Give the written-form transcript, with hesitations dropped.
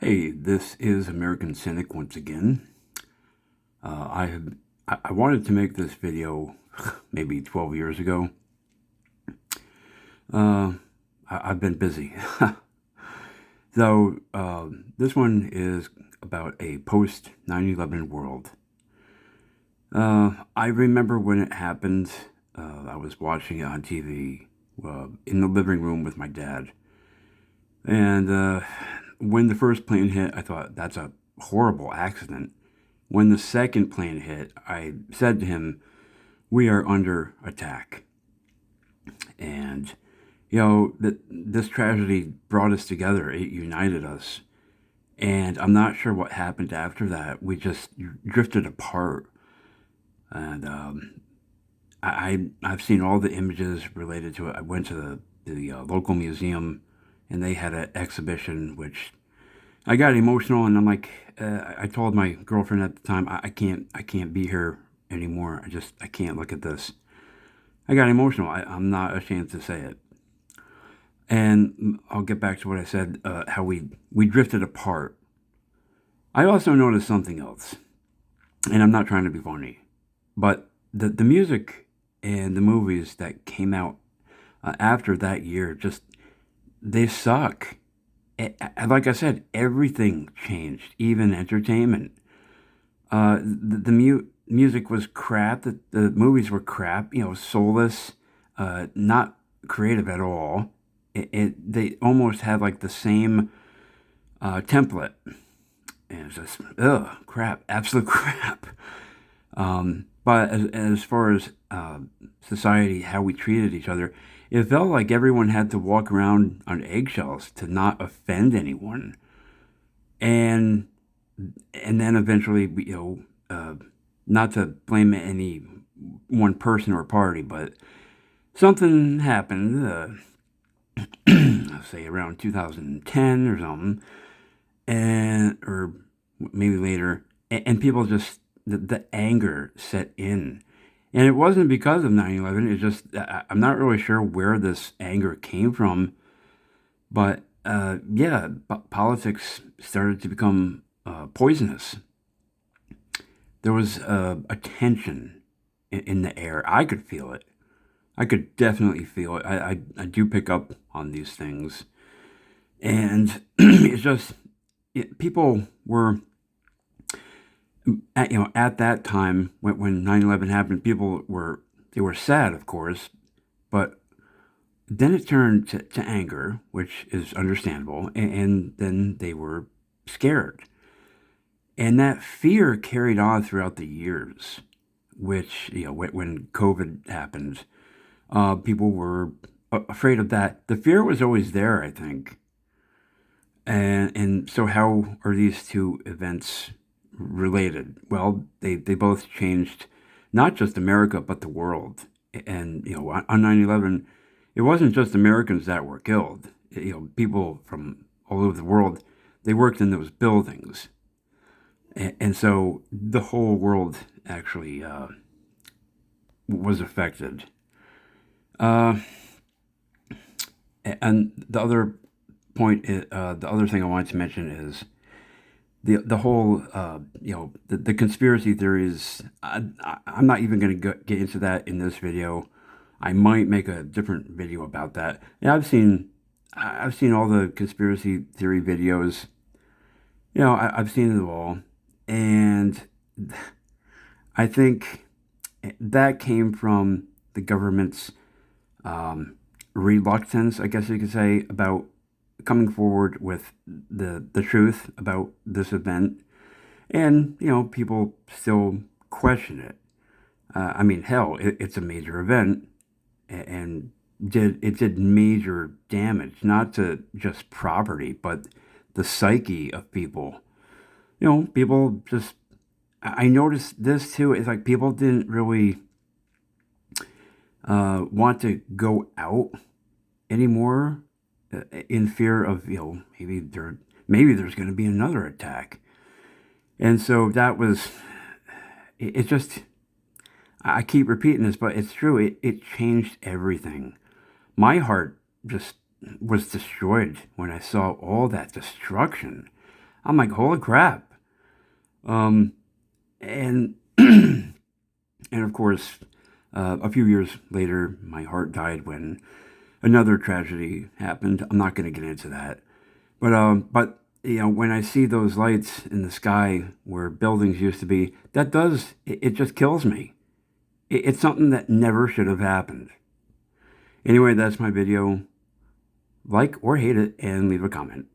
Hey, this is American Cynic once again. I wanted to make this video maybe 12 years ago. Uh, I've been busy. So this one is about a post 9/11 world. I remember when it happened. I was watching it on TV in the living room with my dad. And when the first plane hit, I thought, that's a horrible accident. When the second plane hit, I said to him, we are under attack. And, this tragedy brought us together. It united us. And I'm not sure what happened after that. We just drifted apart. And I've seen all the images related to it. I went to the local museum, and they had an exhibition, which I got emotional, and I'm like, I told my girlfriend at the time, I can't be here anymore. I can't look at this. I got emotional. I'm not ashamed to say it. And I'll get back to what I said, how we drifted apart. I also noticed something else, and I'm not trying to be funny, but the music and the movies that came out after that year, they suck. Like I said, everything changed, even entertainment. The music was crap. The movies were crap. Soulless, not creative at all. They almost had like the same template, and it's just crap, absolute crap. But as far as society, how we treated each other, it felt like everyone had to walk around on eggshells to not offend anyone. And then eventually, not to blame any one person or party, but something happened, say around 2010 or something, or maybe later, and people just, the anger set in. And it wasn't because of 9/11. It's just, I'm not really sure where this anger came from. But politics started to become poisonous. There was a tension in the air. I could feel it. I could definitely feel it. I do pick up on these things. And it's just, people were, at that time when 9/11 happened, they were sad, of course, but then it turned to anger, which is understandable, and then they were scared. And that fear carried on throughout the years, which, when COVID happened, people were afraid of that. The fear was always there, I think. And so how are these two events related? Well, they both changed not just America, but the world. And, on 9/11, it wasn't just Americans that were killed. People from all over the world, they worked in those buildings. And so the whole world actually was affected. Uh, and the other the other thing I wanted to mention is the whole, the conspiracy theories. I'm not even going to get into that in this video. I might make a different video about that. Yeah, I've seen all the conspiracy theory videos. I've seen it all, and I think that came from the government's reluctance, I guess you could say, about coming forward with the truth about this event. And, people still question it. I mean, hell, it's a major event, and it did major damage, not to just property, but the psyche of people. People just, I noticed this too. It's like people didn't really want to go out anymore, in fear of, maybe there's going to be another attack. And so that was, it just, I keep repeating this, but it's true. It changed everything. My heart just was destroyed when I saw all that destruction. I'm like, holy crap. Um, and and of course, a few years later, my heart died when another tragedy happened. I'm not going to get into that, but when I see those lights in the sky where buildings used to be, it just kills me. It's something that never should have happened. Anyway, that's my video. Like or hate it and leave a comment.